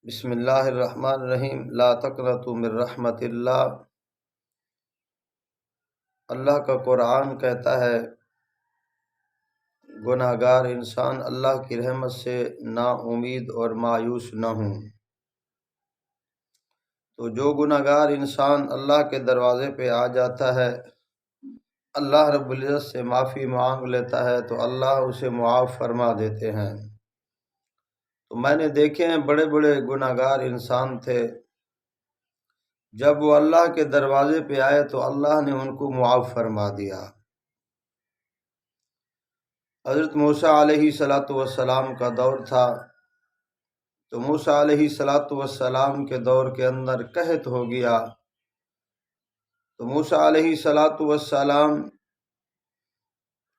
بسم اللہ الرحمن الرحیم لا تقنطوا من رحمت اللہ۔ اللہ کا قرآن کہتا ہے گناہ گار انسان اللہ کی رحمت سے نا امید اور مایوس نہ ہوں۔ تو جو گناہ گار انسان اللہ کے دروازے پہ آ جاتا ہے، اللہ رب العزت سے معافی مانگ لیتا ہے تو اللہ اسے معاف فرما دیتے ہیں۔ تو میں نے دیکھے ہیں بڑے بڑے گناہ گار انسان تھے، جب وہ اللہ کے دروازے پہ آئے تو اللہ نے ان کو معاف فرما دیا۔ حضرت موسیٰ علیہ السلام کا دور تھا، تو موسیٰ علیہ السلام کے دور کے اندر قحط ہو گیا۔ تو موسیٰ علیہ السلام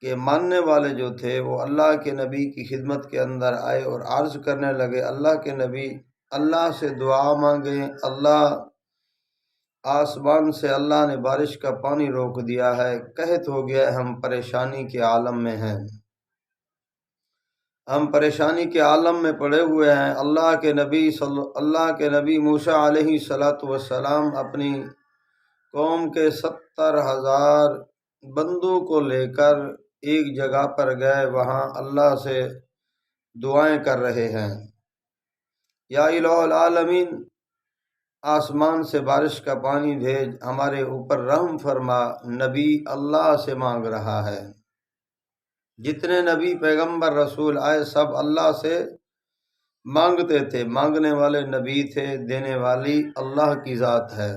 کے ماننے والے جو تھے وہ اللہ کے نبی کی خدمت کے اندر آئے اور عرض کرنے لگے، اللہ کے نبی اللہ سے دعا مانگیں، اللہ آسمان سے اللہ نے بارش کا پانی روک دیا ہے، قحط ہو گیا ہے، ہم پریشانی کے عالم میں ہیں، ہم پریشانی کے عالم میں پڑے ہوئے ہیں۔ اللہ کے نبی موسیٰ علیہ السلام اپنی قوم کے 70,000 بندوں کو لے کر ایک جگہ پر گئے، وہاں اللہ سے دعائیں کر رہے ہیں، یا الہ العالمین آسمان سے بارش کا پانی بھیج، ہمارے اوپر رحم فرما۔ نبی اللہ سے مانگ رہا ہے، جتنے نبی پیغمبر رسول آئے سب اللہ سے مانگتے تھے، مانگنے والے نبی تھے، دینے والی اللہ کی ذات ہے۔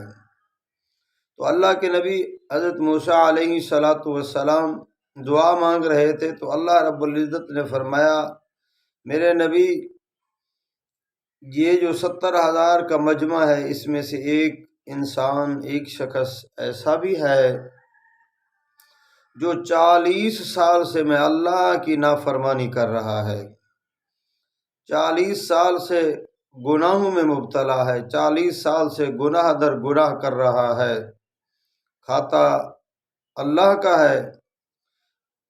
تو اللہ کے نبی حضرت موسیٰ علیہ السلام دعا مانگ رہے تھے، تو اللہ رب العزت نے فرمایا، میرے نبی یہ جو 70,000 کا مجمع ہے، اس میں سے ایک انسان، ایک شخص ایسا بھی ہے جو 40 سال سے میں اللہ کی نافرمانی کر رہا ہے، 40 سال سے گناہوں میں مبتلا ہے، 40 سال سے گناہ در گناہ کر رہا ہے، کھاتا اللہ کا ہے،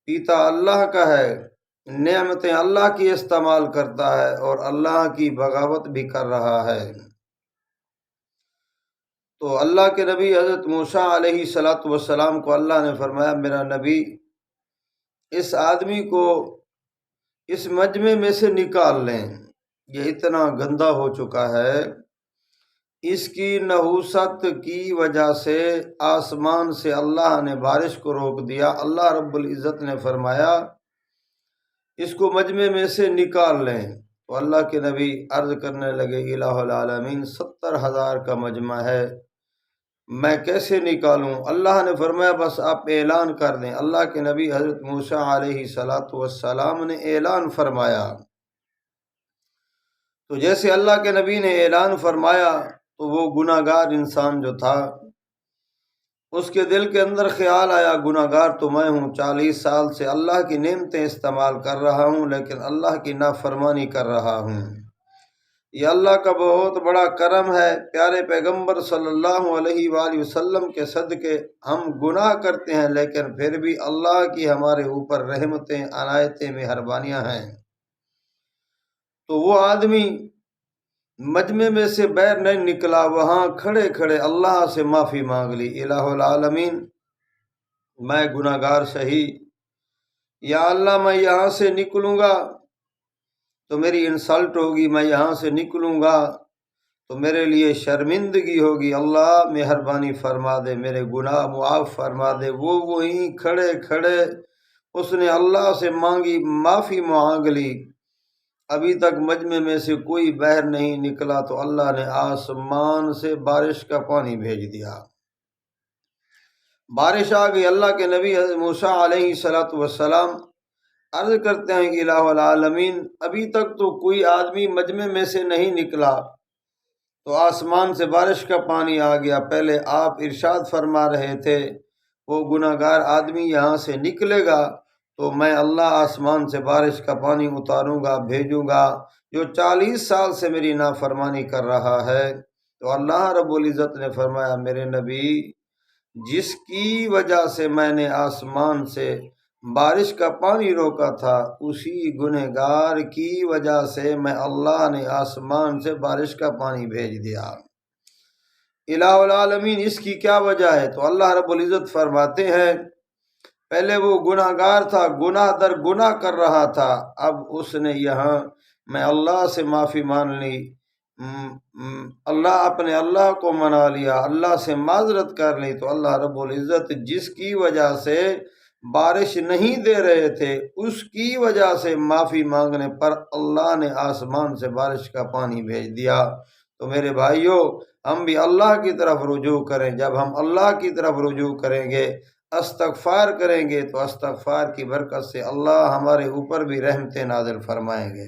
پیتا اللہ کا ہے، نعمتیں اللہ کی استعمال کرتا ہے اور اللہ کی بغاوت بھی کر رہا ہے۔ تو اللہ کے نبی حضرت موسیٰ علیہ السلام کو اللہ نے فرمایا، میرا نبی اس آدمی کو اس مجمع میں سے نکال لیں، یہ اتنا گندا ہو چکا ہے، اس کی نحوست کی وجہ سے آسمان سے اللہ نے بارش کو روک دیا۔ اللہ رب العزت نے فرمایا اس کو مجمع میں سے نکال لیں۔ تو اللہ کے نبی عرض کرنے لگے، الہ العالمین 70,000 کا مجمع ہے، میں کیسے نکالوں؟ اللہ نے فرمایا بس آپ اعلان کر دیں۔ اللہ کے نبی حضرت موسیٰ علیہ السلام نے اعلان فرمایا، تو جیسے اللہ کے نبی نے اعلان فرمایا تو وہ گناہ گار انسان جو تھا اس کے دل کے اندر خیال آیا، گناہ گار تو میں ہوں، 40 سال سے اللہ کی نعمتیں استعمال کر رہا ہوں لیکن اللہ کی نافرمانی کر رہا ہوں، یہ اللہ کا بہت بڑا کرم ہے، پیارے پیغمبر صلی اللہ علیہ وآلہ وسلم کے صدقے ہم گناہ کرتے ہیں لیکن پھر بھی اللہ کی ہمارے اوپر رحمتیں، عنایتیں، مہربانیاں ہیں۔ تو وہ آدمی مجمع میں سے باہر نہیں نکلا، وہاں کھڑے کھڑے اللہ سے معافی مانگ لی، الہ العالمین میں گناہ گار سہی، یا اللہ میں یہاں سے نکلوں گا تو میری انسلٹ ہوگی، میں یہاں سے نکلوں گا تو میرے لیے شرمندگی ہوگی، اللہ مہربانی فرما دے، میرے گناہ معاف فرما دے۔ وہ وہیں کھڑے کھڑے اس نے اللہ سے مانگی، معافی مانگ لی، ابھی تک مجمع میں سے کوئی باہر نہیں نکلا تو اللہ نے آسمان سے بارش کا پانی بھیج دیا، بارش آ گئی۔ اللہ کے نبی حضرت موسیٰ علیہ السلام عرض کرتے ہیں، الہ العالمین ابھی تک تو کوئی آدمی مجمع میں سے نہیں نکلا تو آسمان سے بارش کا پانی آ گیا، پہلے آپ ارشاد فرما رہے تھے وہ گناہ گار آدمی یہاں سے نکلے گا تو میں اللہ آسمان سے بارش کا پانی اتاروں گا، بھیجوں گا، جو 40 سال سے میری نافرمانی کر رہا ہے۔ تو اللہ رب العزت نے فرمایا، میرے نبی جس کی وجہ سے میں نے آسمان سے بارش کا پانی روکا تھا، اسی گنہگار کی وجہ سے میں اللہ نے آسمان سے بارش کا پانی بھیج دیا۔ الہ العالمین اس کی کیا وجہ ہے؟ تو اللہ رب العزت فرماتے ہیں پہلے وہ گناہ گار تھا، گناہ در گناہ کر رہا تھا، اب اس نے یہاں میں اللہ سے معافی مان لی، اللہ کو منا لیا، اللہ سے معذرت کر لی، تو اللہ رب العزت جس کی وجہ سے بارش نہیں دے رہے تھے اس کی وجہ سے معافی مانگنے پر اللہ نے آسمان سے بارش کا پانی بھیج دیا۔ تو میرے بھائیوں، ہم بھی اللہ کی طرف رجوع کریں۔ جب ہم اللہ کی طرف رجوع کریں گے، استغفار کریں گے، تو استغفار کی برکت سے اللہ ہمارے اوپر بھی رحمتیں نازل فرمائیں گے۔